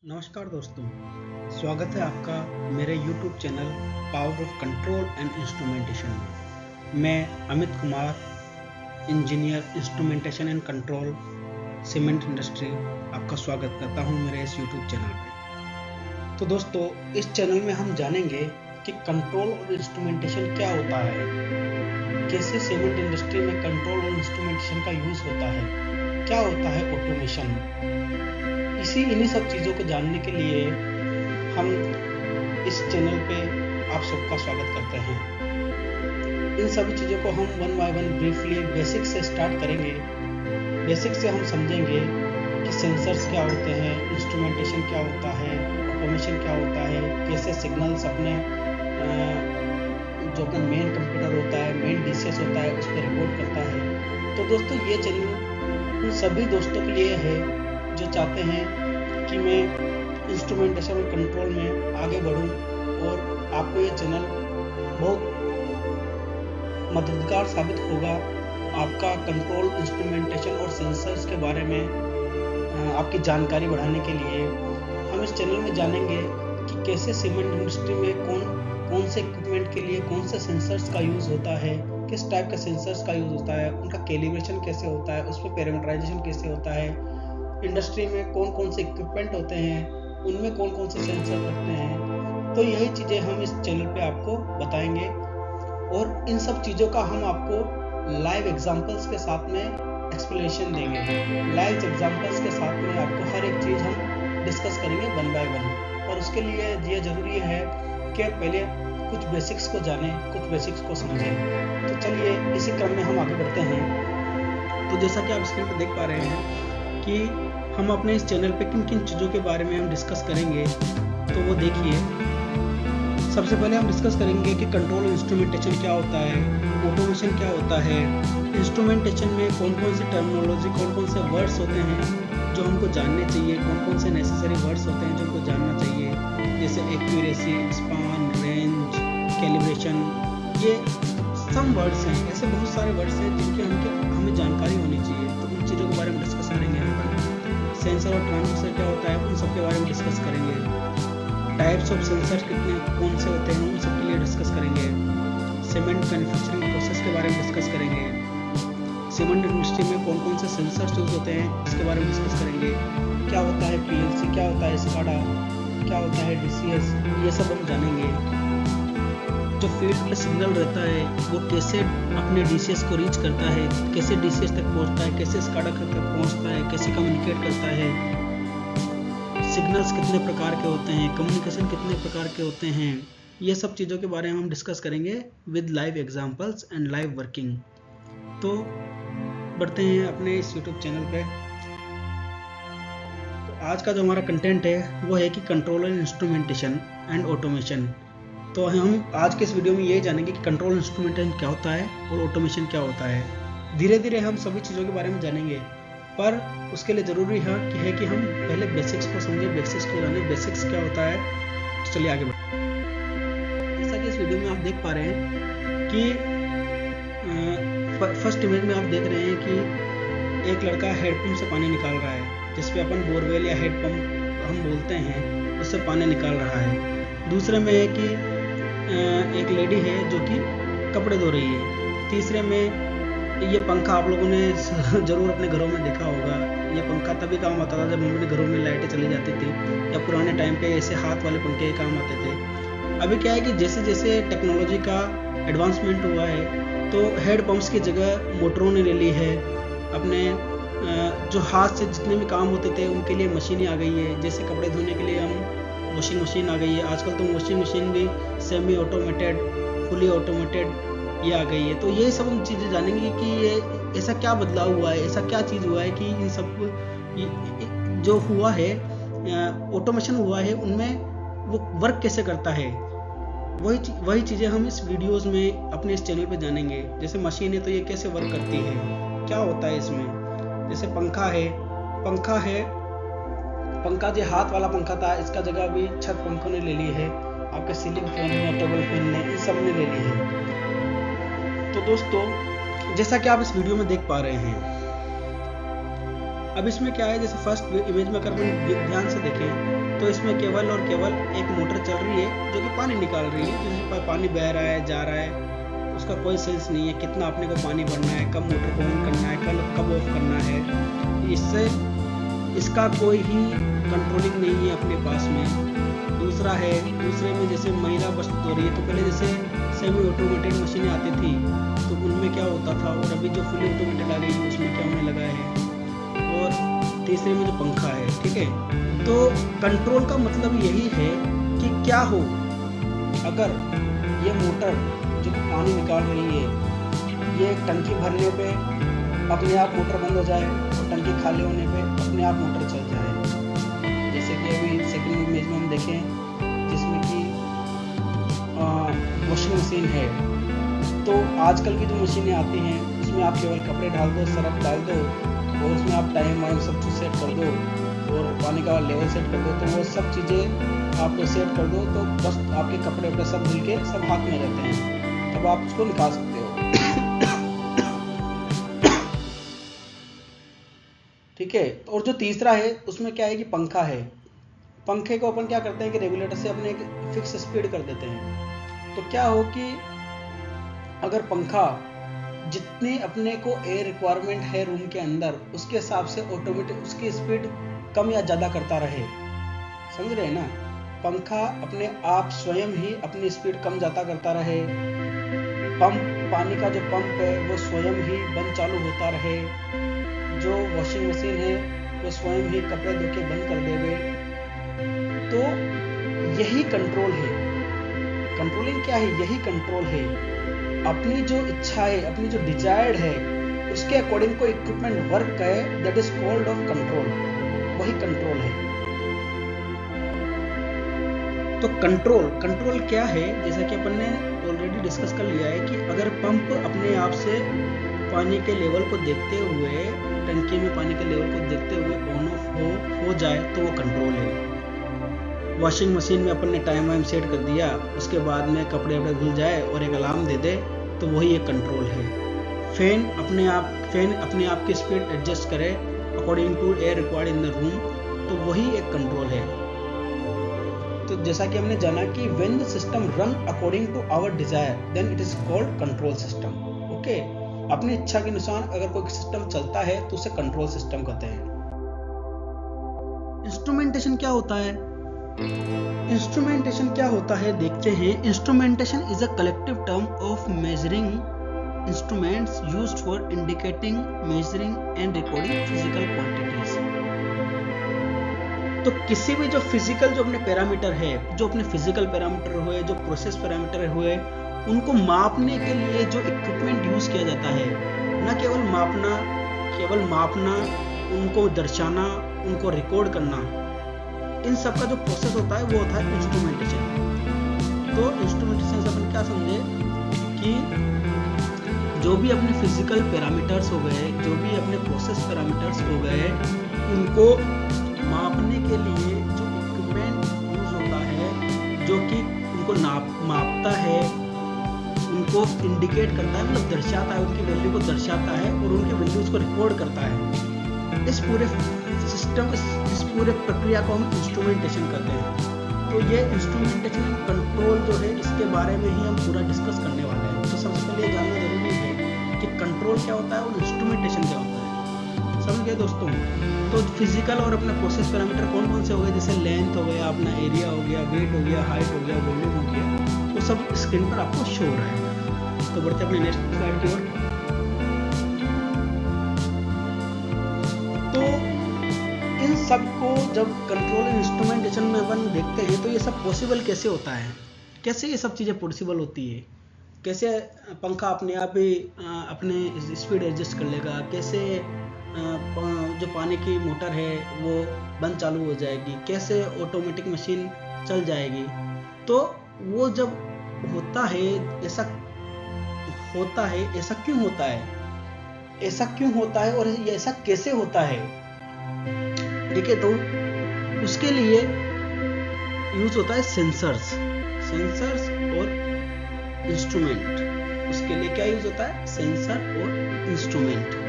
नमस्कार दोस्तों, स्वागत है आपका मेरे YouTube channel power of control and instrumentation में। मैं Amit Kumar, engineer instrumentation and control, cement industry, आपका स्वागत करता हूं मेरे इस YouTube चैनल पे। तो दोस्तों, इस चैनल में हम जानेंगे कि कंट्रोल और इंस्ट्रूमेंटेशन क्या होता है, कैसे सीमेंट इंडस्ट्री में कंट्रोल और इंस्ट्रूमेंटेशन का यूज़ होता है, क्या होता है ऑटोमेशन। इन्हीं सब चीज़ों को जानने के लिए हम इस चैनल पे आप सबका स्वागत करते हैं। इन सभी चीज़ों को हम one by one briefly basic से स्टार्ट करेंगे। बेसिक से हम समझेंगे कि सेंसर्स क्या होते हैं, इंस्ट्रूमेंटेशन क्या होता है, ऑटोमेशन क्या होता है, कैसे सिग्नल्स अपने जो अपना मेन कंप्यूटर होता है, मेन डीसीएस होता है, उस पर रिकॉर्ड करता है। तो दोस्तों, ये चैनल उन सभी दोस्तों के लिए है जो चाहते हैं कि मैं इंस्ट्रूमेंटेशन और कंट्रोल में आगे बढ़ूं और आपको ये चैनल बहुत मददगार साबित होगा। आपका कंट्रोल, इंस्ट्रूमेंटेशन और सेंसर्स के बारे में आपकी जानकारी बढ़ाने के लिए हम इस चैनल में जानेंगे कि कैसे सीमेंट इंडस्ट्री में कौन से इक्विपमेंट के लिए कौन से सेंसर्स का यूज़ होता है, किस टाइप के सेंसर्स का यूज़ होता है, उनका कैलिब्रेशन कैसे होता है, उस पर पैरामीटराइजेशन कैसे होता है, इंडस्ट्री में कौन कौन से इक्विपमेंट होते हैं, उनमें कौन कौन से सेंसर लगते हैं। तो यही चीज़ें हम इस चैनल पे आपको बताएंगे और इन सब चीज़ों का हम आपको लाइव एग्जांपल्स के साथ में एक्सप्लेनेशन देंगे। लाइव एग्जांपल्स के साथ में आपको हर एक चीज़ हम डिस्कस करेंगे वन बाय वन। और उसके लिए ये ज़रूरी है कि पहले कुछ बेसिक्स को जानें, कुछ बेसिक्स को समझें। तो चलिए इसी क्रम में हम आगे बढ़ते हैं। तो जैसा कि आप स्क्रीन पर देख पा रहे हैं कि हम अपने इस चैनल पे किन किन चीज़ों के बारे में हम डिस्कस करेंगे, तो वो देखिए। सबसे पहले हम डिस्कस करेंगे कि कंट्रोल इंस्ट्रूमेंटेशन क्या होता है, ऑटोमेशन क्या होता है, इंस्ट्रूमेंटेशन में कौन कौन से टर्मिनोलॉजी, कौन कौन से वर्ड्स होते हैं जो हमको जानने चाहिए, कौन कौन से नेसेसरी वर्ड्स होते हैं जो हमको जानना चाहिए, जैसे एक्यूरेसी, स्पान, रेंज, कैलिब्रेशन। ये सम वर्ड्स हैं, ऐसे बहुत सारे वर्ड्स हैं जिनकी हमें जानकारी होनी चाहिए। तो उन चीज़ों के बारे में डिस्कस करेंगे यहाँ पर। सेंसर और ट्रांसड्यूसर क्या होता है, उन सब के बारे में डिस्कस करेंगे। टाइप्स ऑफ सेंसर कौन से होते हैं, उन सब के लिए डिस्कस करेंगे। सीमेंट मैन्युफैक्चरिंग प्रोसेस के बारे में डिस्कस करेंगे। सीमेंट इंडस्ट्री में कौन कौन से सेंसर्स यूज होते हैं, इसके बारे में डिस्कस करेंगे। क्या होता है पीएलसी, क्या होता है स्काडा, क्या होता है डीसीएस, ये सब हम जानेंगे। जो फील्ड में सिग्नल रहता है वो कैसे अपने डीसीएस को रीच करता है, कैसे डीसीएस तक पहुंचता है, कैसे स्काडा तक पहुंचता है, कैसे कम्युनिकेट करता है, सिग्नल्स कितने प्रकार के होते हैं, कम्युनिकेशन कितने प्रकार के होते हैं, ये सब चीज़ों के बारे में हम डिस्कस करेंगे with live examples and live working. तो बढ़ते हैं अपने इस यूट्यूब चैनल पे। तो आज का जो हमारा कंटेंट है वो है कि control and instrumentation and automation. तो हम आज के इस वीडियो में ये जानेंगे कि कंट्रोल इंस्ट्रूमेंटेशन क्या होता है और ऑटोमेशन क्या होता है। धीरे धीरे हम सभी चीज़ों के बारे में जानेंगे, पर उसके लिए ज़रूरी है कि हम पहले बेसिक्स को समझें, बेसिक्स को जानें, बेसिक्स क्या होता है। तो चलिए आगे बढ़ते हैं। जैसा कि इस वीडियो में आप देख पा रहे हैं कि फर्स्ट इमेज में आप देख रहे हैं कि एक लड़का हेडपम्प से पानी निकाल रहा है, जिस पे अपन बोरवेल या हेडपम्प हम बोलते हैं, उससे पानी निकाल रहा है। दूसरे में है कि एक लेडी है जो कि कपड़े धो रही है। तीसरे में ये पंखा आप लोगों ने ज़रूर अपने घरों में देखा होगा। ये पंखा तभी काम आता था जब हमारे घरों में लाइटें चली जाती थी, या पुराने टाइम पे ऐसे हाथ वाले पंखे काम आते थे। अभी क्या है कि जैसे जैसे टेक्नोलॉजी का एडवांसमेंट हुआ है, तो हेड पंप्स की जगह मोटरों ने ले ली है। अपने जो हाथ से जितने भी काम होते थे उनके लिए मशीनें आ गई है। जैसे कपड़े धोने के लिए हम वॉशिंग मशीन आ गई है। आजकल तो वॉशिंग मशीन भी सेमी ऑटोमेटेड, फुली ऑटोमेटेड ये आ गई है। तो ये सब हम चीज़ें जानेंगे कि ये ऐसा क्या बदलाव हुआ है, ऐसा क्या चीज़ हुआ है कि इन सब जो हुआ है, ऑटोमेशन हुआ है, उनमें वो वर्क कैसे करता है। वही चीज़ें हम इस वीडियोस में अपने इस चैनल पे जानेंगे। जैसे मशीन है तो ये कैसे वर्क करती है, क्या होता है इसमें। जैसे पंखा जो हाथ वाला पंखा था, इसका जगह भी छत पंखों ने ले ली है। आपके सीलिंग फैन ने, टेबल फैन ने, इन सब ने ले ली है। तो दोस्तों, जैसा कि आप इस वीडियो में देख पा रहे हैं अब इसमें क्या है, जैसे फर्स्ट इमेज में अगर अपन ध्यान से देखें तो इसमें केवल और केवल एक मोटर चल रही है जो कि पानी निकाल रही है, जिसमें पानी बह रहा है, जा रहा है, उसका कोई सेंस नहीं है कितना अपने को पानी भरना है, कब मोटर को ऑन करना है, कब ऑफ करना है। इससे इसका कोई ही कंट्रोलिंग नहीं है अपने पास में। दूसरे में जैसे महिला बचत हो रही है, तो पहले जैसे सेमी ऑटोमेटेड मशीनें आती थी तो उनमें क्या होता था, और अभी जो फुली ऑटोमेटेड आ गई है उसमें क्या होने लगा है। और तीसरे में जो पंखा है, ठीक है। तो कंट्रोल का मतलब यही है कि क्या हो, अगर ये मोटर जो पानी निकाल रही है, ये टंकी भरने पे अपने आप मोटर बंद हो जाए और टंकी खाली होने पे अपने आप मोटर चल जाए। जैसे कि अभी सेकंड इमेज में हम देखें जिसमें कि वॉशिंग मशीन है, तो आजकल की जो मशीनें आती हैं उसमें आप केवल कपड़े डाल दो, सर्फ डाल दो और उसमें आप टाइम वाइम सब कुछ सेट कर दो और पानी का लेवल सेट कर दो, तो वो सब चीज़ें आप सेट कर दो तो बस आपके कपड़े वपड़े सब धुल के सब हाथ में रहते हैं, तब आप उसको निकाल सकते हो। ठीक है। और जो तीसरा है उसमें क्या है कि पंखा है। पंखे को अपन क्या करते हैं कि रेगुलेटर से अपने एक फिक्स स्पीड कर देते हैं। तो क्या हो कि अगर पंखा जितनी अपने को एयर रिक्वायरमेंट है रूम के अंदर उसके हिसाब से ऑटोमेटिक उसकी स्पीड कम या ज़्यादा करता रहे, समझ रहे हैं ना। पंखा अपने आप स्वयं ही अपनी स्पीड कम ज़्यादा करता रहे, पानी का जो पंप है वो स्वयं ही बंद चालू होता रहे, जो वॉशिंग मशीन है वो स्वयं ही कपड़े धो के बंद कर देवे। तो यही कंट्रोल है। कंट्रोलिंग क्या है, यही कंट्रोल है। अपनी जो इच्छा है, अपनी जो डिजायर्ड है उसके अकॉर्डिंग कोई इक्विपमेंट वर्क करे, that is called off control, वही कंट्रोल है। तो कंट्रोल क्या है, जैसा कि अपन ने ऑलरेडी डिस्कस कर लिया है कि अगर पंप अपने आप से पानी के लेवल को देखते हुए, टंकी में पानी के लेवल को देखते हुए ऑन ऑफ हो जाए तो वो कंट्रोल है। वॉशिंग मशीन में अपन ने टाइम वाइम सेट कर दिया, उसके बाद में कपड़े वपड़े धुल जाए और एक अलार्म दे दे तो वही एक कंट्रोल है। फैन अपने आप की स्पीड एडजस्ट करे according to air required in the room, तो वही एक कंट्रोल है। तो जैसा कि हमने जाना कि when the system run according to our desire then it is called control system. Okay, अपनी इच्छा के अनुसार अगर कोई सिस्टम चलता है तो उसे कंट्रोल सिस्टम कहते हैं। इंस्ट्रूमेंटेशन क्या होता है? इंस्ट्रूमेंटेशन क्या होता है देखते हैं। Instrumentation is a collective term of measuring instruments used for indicating, measuring and recording physical quantities. तो किसी भी जो फिजिकल जो अपने पैरामीटर है, जो अपने फिजिकल पैरामीटर हुए, जो प्रोसेस पैरामीटर हुए, उनको मापने के लिए जो इक्विपमेंट यूज किया जाता है, न केवल मापना, उनको दर्शाना, उनको रिकॉर्ड करना, इन सब का जो प्रोसेस होता है वो होता है इंस्ट्रूमेंटेशन। तो इंस्ट्रूमेंटेशन से अपन क्या समझे कि जो भी अपने फिजिकल पैरामीटर्स हो गए, जो भी अपने प्रोसेस पैरामीटर्स हो गए, उनको मापने के लिए जो इक्विपमेंट यूज होता है, जो कि उनको मापता है, उनको इंडिकेट करता है, मतलब दर्शाता है, उनकी वैल्यू को दर्शाता है और उनकी वैल्यूज को रिकॉर्ड करता है। इस पूरे सिस्टम, इस पूरे प्रक्रिया को हम इंस्ट्रूमेंटेशन कहते हैं। तो ये इंस्ट्रूमेंटेशन एंड कंट्रोल जो है, इसके बारे में ही हम पूरा डिस्कस करने वाले हैं। तो सबसे पहले ये जानना जरूरी है कि कंट्रोल क्या होता है और इंस्ट्रूमेंटेशन क्या होता है। समझ गए दोस्तों? तो फिजिकल और अपने प्रोसेस पैरामीटर कौन कौन से हो गए, जैसे लेंथ हो गया, अपना एरिया हो गया, वेट हो गया, हाइट हो गया, वॉल्यूम हो गया, वो सब स्क्रीन पर आपको शो हो रहा है। तो बढ़ते अपने नेक्स्ट स्लाइड की ओर। तो इन सब को जब कंट्रोल इंस्ट्रूमेंटेशन में अपन देखते हैं तो ये सब पॉसिबल कैसे होता है, कैसे ये सब चीज़ें पॉसिबल होती है, कैसे पंखा अपने आप ही अपने स्पीड एडजस्ट कर लेगा, कैसे जो पानी की मोटर है वो बंद चालू हो जाएगी, कैसे ऑटोमेटिक मशीन चल जाएगी। तो वो जब होता है, ऐसा क्यों होता है, ऐसा क्यों होता है और ये ऐसा कैसे होता है, ठीक है। तो उसके लिए यूज होता है सेंसर्स और इंस्ट्रूमेंट। उसके लिए क्या यूज होता है, सेंसर और इंस्ट्रूमेंट।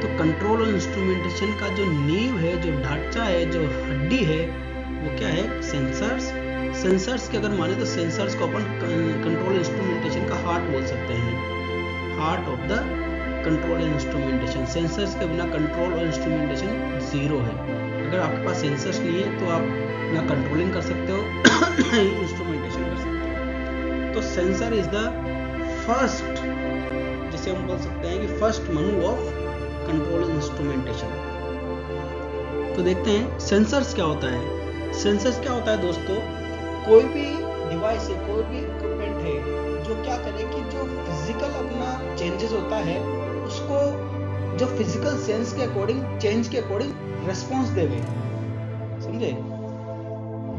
तो कंट्रोल और इंस्ट्रूमेंटेशन का जो नींव है, जो ढांचा है, जो हड्डी है, वो क्या है? सेंसर्स। सेंसर्स के अगर माने तो सेंसर्स को अपन कंट्रोल इंस्ट्रूमेंटेशन का हार्ट बोल सकते हैं, heart of the control and instrumentation. Sensors के बिना कंट्रोल और इंस्ट्रूमेंटेशन जीरो है। अगर आपके पास सेंसर्स नहीं है तो आप ना कंट्रोलिंग कर सकते हो ना इंस्ट्रूमेंटेशन कर सकते हो। तो सेंसर इज द फर्स्ट, जिसे हम बोल सकते हैं कि first Manu of control and instrumentation. तो देखते हैं सेंसर्स क्या होता है। सेंसर्स क्या होता है दोस्तों? कोई भी डिवाइस है, कोई भी इक्विपमेंट है जो क्या करे कि जो फिजिकल अपना चेंजेस होता है उसको जो फिजिकल सेंस के अकॉर्डिंग, चेंज के अकॉर्डिंग रेस्पॉन्स देवे। समझे?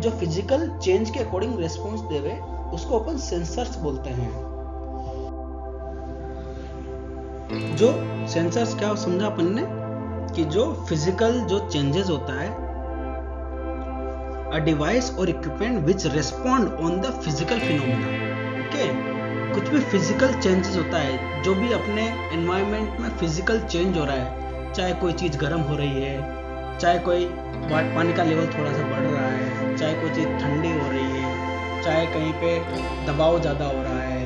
जो फिजिकल चेंज के अकॉर्डिंग रेस्पॉन्स देवे उसको अपन सेंसर्स बोलते हैं। जो सेंसर्स क्या समझा अपन ने कि जो फिजिकल जो चेंजेस होता है, अ डिवाइस और equipment which respond on the physical phenomena. Okay, कुछ भी फिजिकल चेंजेस होता है, जो भी अपने एनवायरनमेंट में फिजिकल चेंज हो रहा है, चाहे कोई चीज गर्म हो रही है, चाहे कोई पानी का लेवल थोड़ा सा बढ़ रहा है, चाहे कोई चीज ठंडी हो रही है, चाहे कहीं पे दबाव ज्यादा हो रहा है,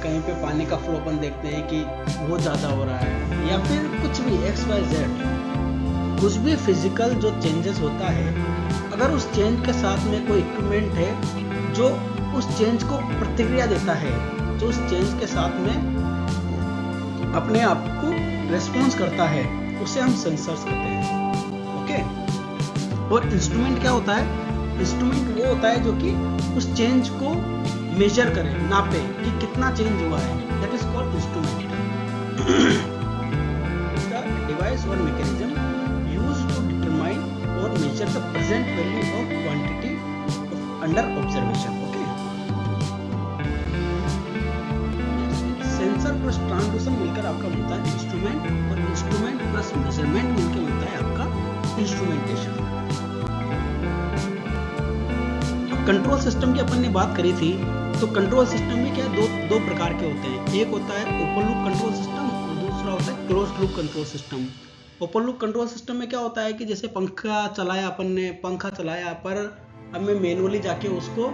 कहीं पे पानी का फ्लो अपन देखते हैं कि वो ज्यादा हो रहा है, या फिर कुछ भी XYZ, कुछ भी फिजिकल जो चेंजेस होता है, अगर उस चेंज के साथ में कोई इक्विपमेंट है जो उस चेंज को प्रतिक्रिया देता है, जो उस चेंज के साथ में अपने आप को रेस्पॉन्स करता है, उसे हम सेंसर्स कहते हैं। ओके। और इंस्ट्रूमेंट क्या होता है? इंस्ट्रूमेंट वो होता है जो कि उस चेंज को मेजर करे, नापे कि कितना चेंज हुआ है, that is called instrument. Device और मैकेनिज्म यूज्ड टू डिटरमाइन और measure the present value of quantity under observation. Okay. Sensor plus transducer मिलकर आपका बनता है इंस्ट्रूमेंट, और इंस्ट्रूमेंट प्लस मेजरमेंट मिलकर बनता है आपका इंस्ट्रूमेंटेशन। कंट्रोल सिस्टम की अपन ने बात करी थी, तो कंट्रोल सिस्टम में क्या दो प्रकार के होते हैं। एक होता है ओपन लूप कंट्रोल सिस्टम और दूसरा होता है closed loop control system. Open loop control system में क्या होता है कि जैसे पंखा चलाया अपन ने, पंखा चलाया पर अब मैं मैनुअली जाके उसको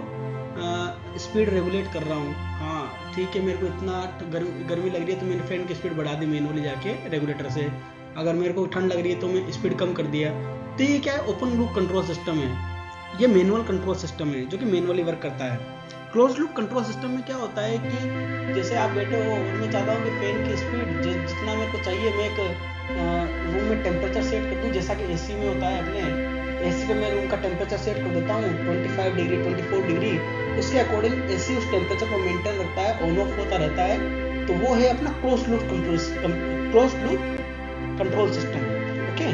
स्पीड रेगुलेट कर रहा हूँ। हाँ ठीक है, मेरे को इतना गर्मी लग रही है तो मैंने फैन की स्पीड बढ़ा दी मैनुअली जाके रेगुलेटर से। अगर मेरे को ठंड लग रही है तो मैं स्पीड कम कर दिया। तो ये क्या है? ओपन लूप कंट्रोल सिस्टम है। ये मैनुअल कंट्रोल सिस्टम है जो कि मैनुअली वर्क करता है। क्लोज लूप कंट्रोल सिस्टम में क्या होता है कि जैसे आप बैठे हो और मैं चाहता हूँ कि फैन की स्पीड जितना मेरे को चाहिए मैं एक रूम में टेम्परेचर सेट कर दूँ, जैसा कि एसी में होता है। अपने एसी पे मैं रूम का टेम्परेचर सेट कर देता हूँ 25 डिग्री 24 डिग्री, उसके अकॉर्डिंग एसी उस टेम्परेचर को मेंटेन रखता है, ऑन ऑफ होता रहता है। तो वो है अपना close loop control system. Okay.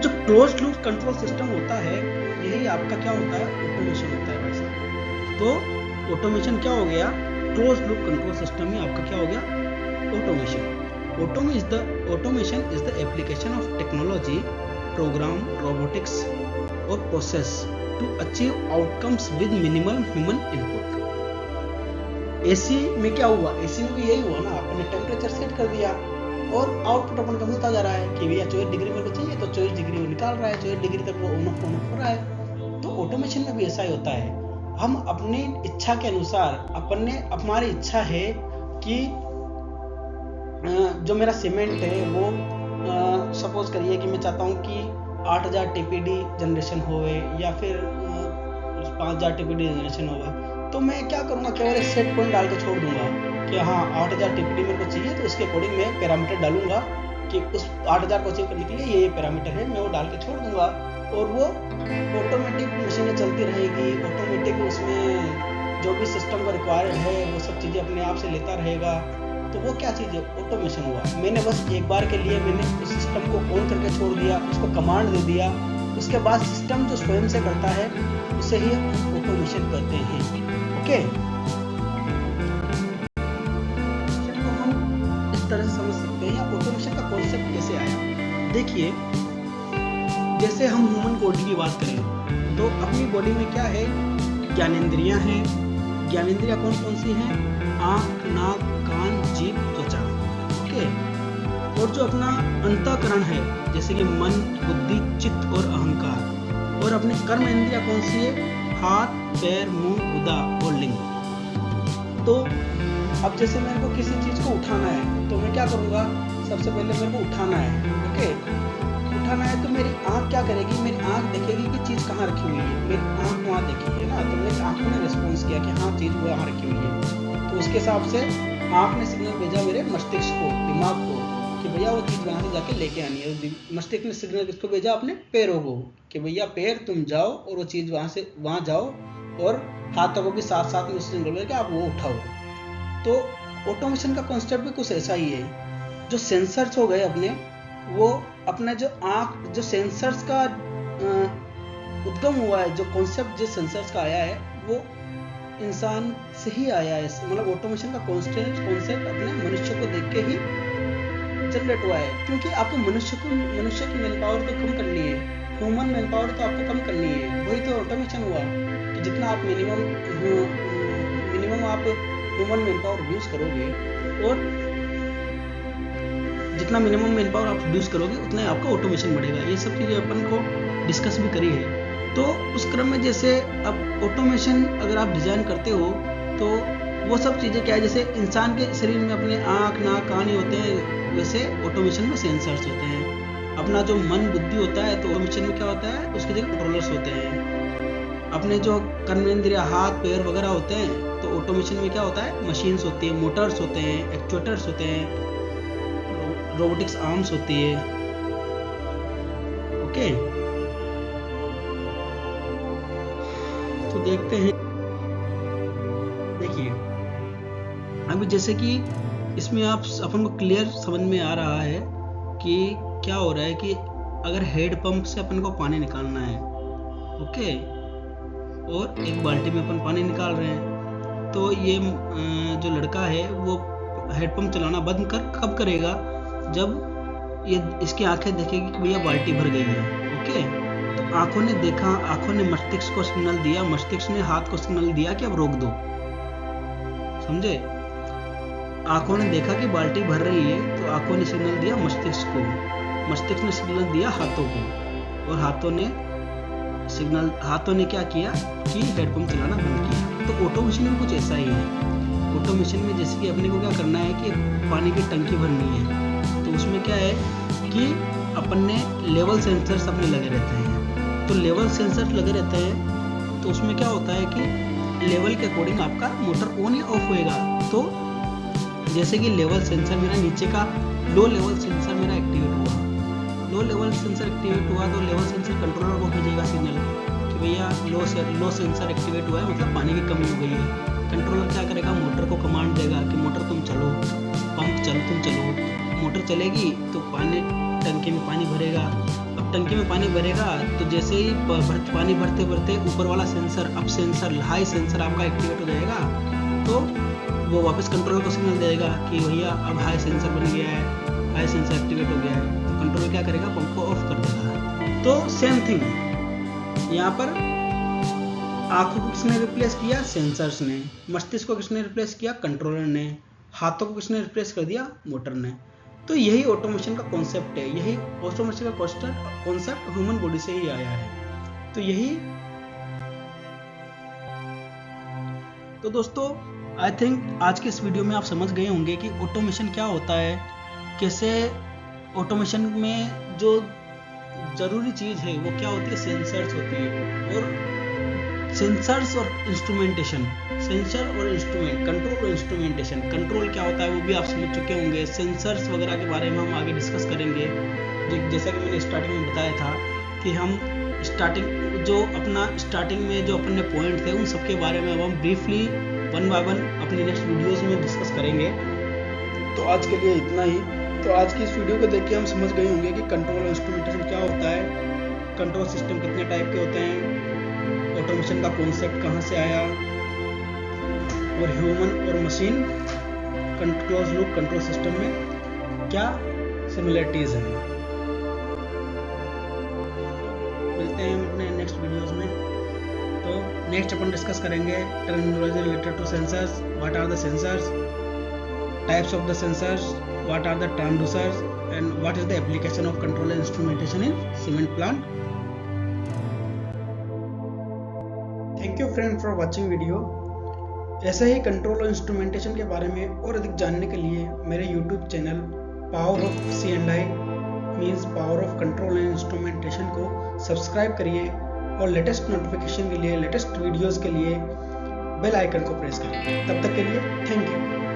जो क्लोज्ड लूप कंट्रोल सिस्टम होता है, यही आपका क्या होता है? ऑटोमेशन होता है भाई साहब। तो ऑटोमेशन क्या हो गया? क्लोज्ड लूप कंट्रोल सिस्टम में आपका क्या हो गया? Automation. Automation is the application of technology, program, robotics और process to achieve outcomes with minimal human input. AC में क्या हुआ? एसी में भी यही हुआ ना, आपने टेम्परेचर सेट कर दिया और आउटपुट अपन का मिलता जा रहा है कि भैया 24 डिग्री मेरे को चाहिए तो 24 डिग्री वो निकाल रहा है, 24 डिग्री तक वो ऑन ऑफ हो रहा है। तो ऑटोमेशन में भी ऐसा ही होता है। हम अपनी इच्छा के अनुसार, हमारी इच्छा है कि जो मेरा सीमेंट है वो सपोज करिए कि मैं चाहता हूँ कि 8000 TPD जनरेशन होवे या फिर 5000 TPD जनरेशन होगा, तो मैं क्या करूँगा? केवल एक सेट पॉइंट डाल के छोड़ दूंगा कि हाँ 8000 TPD मेरे को चाहिए, तो उसके अकॉर्डिंग मैं पैरामीटर डालूंगा कि उस 8000 को अचीव करने के लिए ये पैरामीटर है, मैं वो डाल के छोड़ दूंगा और वो ऑटोमेटिक मशीनें चलती रहेगी। ऑटोमेटिक उसमें जो भी सिस्टम का रिक्वायर्ड है वो सब चीज़ें अपने आप से लेता रहेगा। तो वो क्या चीज़ है? ऑटोमेशन हुआ। मैंने बस एक बार के लिए मैंने उस सिस्टम को ऑन करके छोड़ दिया, उसको कमांड दे दिया, उसके बाद सिस्टम जो स्वयं से करता है उसे ही ऑटोमेशन कहते हैं। ओके। तो हम इस तरह से समझ सकते हैं ऑटोमेशन का कॉन्सेप्ट कैसे आया। देखिए, जैसे हम ह्यूमन बॉडी की बात करें तो अपनी बॉडी में क्या है? ज्ञानेंद्रियां हैं, ज्ञानेंद्रियाँ कौन कौन सी हैं? आँख, नाक, कान, जीभ, त्वचा। ओके। और जो अपना अंतःकरण है जैसे कि मन, बुद्धि, चित्त और अहंकार। और अपनी कर्म इंद्रियाँ कौन सी है? हाथ, पैर, मुंह, गुदा और लिंग। तो अब जैसे मेरे को किसी चीज को उठाना है तो मैं क्या करूंगा? सबसे पहले मेरे को उठाना है। ओके, उठाना है तो मेरी आंख क्या करेगी? मेरी आंख देखेगी कि चीज कहाँ रखी हुई है। मेरी आंख वहां देखी है ना, तो मेरी आंखों ने रिस्पॉन्स किया कि हाँ चीज वहां रखी हुई है। तो उसके हिसाब से आंख ने सिग्नल भेजा मेरे मस्तिष्क को, दिमाग को, कि भैया वो चीज वहां से जाके लेके आनी है। मस्तिष्क ने सिग्नल किसको भेजा? अपने पैरों को, कि भैया पैर तुम जाओ और वो चीज वहां जाओ, और हाथों को भी साथ साथ में सिग्नल भेजा कि आप वो उठाओ। तो ऑटोमेशन का कॉन्सेप्ट भी कुछ ऐसा ही है। जो सेंसर्स हो गए अपने, वो अपना जो आंख, जो सेंसर्स का उद्गम हुआ है, जो कॉन्सेप्ट जिस सेंसर्स का आया है वो इंसान से ही आया है। मतलब ऑटोमेशन का कॉन्सेप्ट अपने मनुष्य को देख के ही जनरेट हुआ है, क्योंकि आपको मनुष्य की मैन पावर तो कम करनी है, ह्यूमन मैन पावर तो आपको कम करनी है। वही तो ऑटोमेशन हुआ कि जितना आप मिनिमम आप ह्यूमन मैन पावर यूज करोगे, और जितना मिनिमम मैन पावर आप प्रोड्यूस करोगे उतना ही आपका ऑटोमेशन बढ़ेगा। ये सब चीजें अपन को डिस्कस भी करी है। तो उस क्रम में जैसे अब ऑटोमेशन अगर आप डिजाइन करते हो तो वो सब चीजें क्या है, जैसे इंसान के शरीर में अपने आँख, नाक, कान ही होते हैं, वैसे ऑटोमेशन में सेंसर्स होते हैं। अपना जो मन, बुद्धि होता है तो ऑटोमेशन में क्या होता है? उसके जगह कंट्रोलर्स होते हैं। अपने जो कर्मेंद्रिय, हाथ, पैर वगैरह होते हैं तो ऑटोमेशन में क्या होता है? मशीन्स होती है, मोटर्स होते हैं, एक्चुएटर्स होते हैं, रोबोटिक्स आर्म्स होती है। ओके, तो देखते हैं। देखिए अभी जैसे कि इसमें अपन को क्लियर समझ में आ रहा है कि क्या हो रहा है कि अगर हेड पंप से अपन को पानी निकालना है, ओके, और एक बाल्टी में अपन पानी निकाल रहे हैं, तो ये जो लड़का है वो हेड पंप चलाना बंद कब करेगा? जब ये इसकी आंखें देखेगी कि भैया बाल्टी भर गई है। ओके, तो आंखों ने देखा, आंखों ने मस्तिष्क को सिग्नल दिया, मस्तिष्क ने हाथ को सिग्नल दिया कि अब रोक दो। समझे? आंखों ने देखा कि बाल्टी भर रही है तो आंखों ने सिग्नल दिया मस्तिष्क को, मस्तिष्क ने सिग्नल दिया हाथों को, और हाथों ने क्या किया कि हेडपंप चलाना बंद किया। तो ऑटोमेशन में कुछ ऐसा ही है। ऑटोमेशन में जैसे कि अपने को क्या करना है कि पानी की टंकी भरनी है, तो उसमें क्या है कि अपन ने लेवल सेंसर्स अपने लगे रहते हैं। तो लेवल सेंसर लगे रहते हैं तो उसमें क्या होता है कि लेवल के अकॉर्डिंग आपका मोटर ऑन या ऑफ होएगा। तो जैसे कि लेवल सेंसर मेरा नीचे का लो लेवल सेंसर मेरा एक्टिवेट हुआ, लो लेवल सेंसर एक्टिवेट हुआ तो लेवल सेंसर कंट्रोलर को भेजेगा सिग्नल कि भैया लो सेंसर एक्टिवेट हुआ है, मतलब पानी की कमी हो गई है। कंट्रोलर क्या करेगा? मोटर को कमांड देगा कि मोटर तुम चलो, पंप तुम चलो। मोटर चलेगी तो पानी टंकी में पानी भरेगा। अब टंकी में पानी भरेगा तो जैसे ही पानी भरते भरते ऊपर वाला sensor, up sensor, high sensor आपका एक्टिवेट हो जाएगा, तो वो वापस कंट्रोलर को सिग्नल देगा कि भैया अब हाई सेंसर बन गया है, हाई सेंसर एक्टिवेट हो गया है। तो कंट्रोलर क्या करेगा? पंप को ऑफ कर देगा। तो सेम थिंग यहाँ पर आंखों को किसने रिप्लेस किया? सेंसर्स ने। मस्तिष्क को किसने रिप्लेस किया? कंट्रोलर ने। हाथों को किसने रिप्लेस कर दिया? मोटर ने। तो यही ऑटोमेशन का कॉन्सेप्ट है, यही ऑटोमेशन का कॉन्सेप्ट ह्यूमन बॉडी से ही आया है। तो यही, तो दोस्तों आई थिंक आज के इस वीडियो में आप समझ गए होंगे कि ऑटोमेशन क्या होता है, कैसे ऑटोमेशन में जो जरूरी चीज है वो क्या होती है? सेंसर्स होती है, और सेंसर्स और इंस्ट्रूमेंटेशन, सेंसर और इंस्ट्रूमेंट, कंट्रोल और इंस्ट्रूमेंटेशन। कंट्रोल क्या होता है वो भी आप समझ चुके होंगे। सेंसर्स वगैरह के बारे में हम आगे डिस्कस करेंगे। जैसा कि मैंने स्टार्टिंग में बताया था कि हम स्टार्टिंग में जो अपने पॉइंट थे उन सब के बारे में अब हम ब्रीफली वन बाय वन अपनी नेक्स्ट वीडियोस में डिस्कस करेंगे। तो आज के लिए इतना ही। तो आज की इस वीडियो को देख के हम समझ गए होंगे कि कंट्रोल और इंस्ट्रूमेंटेशन क्या होता है, कंट्रोल सिस्टम कितने टाइप के होते हैं, ऑटोमेशन का कॉन्सेप्ट कहाँ से आया, और ह्यूमन और machine close loop control system में क्या सिमिलरिटीज हैं। मिलते हैं अपने नेक्स्ट वीडियोस में। तो तो नेक्स्ट अपन डिस्कस करेंगे terminology related to sensors, what are the sensors, types of the sensors, what are the transducers and what is the application of control and instrumentation in cement plant. Thank you friend for watching video. ऐसे ही control और instrumentation के बारे में और अधिक जानने के लिए मेरे YouTube channel power of C&I means power of control and instrumentation को सब्सक्राइब करिए और लेटेस्ट नोटिफिकेशन के लिए, लेटेस्ट वीडियोस के लिए बेल आइकन को प्रेस करिए। तब तक के लिए थैंक यू।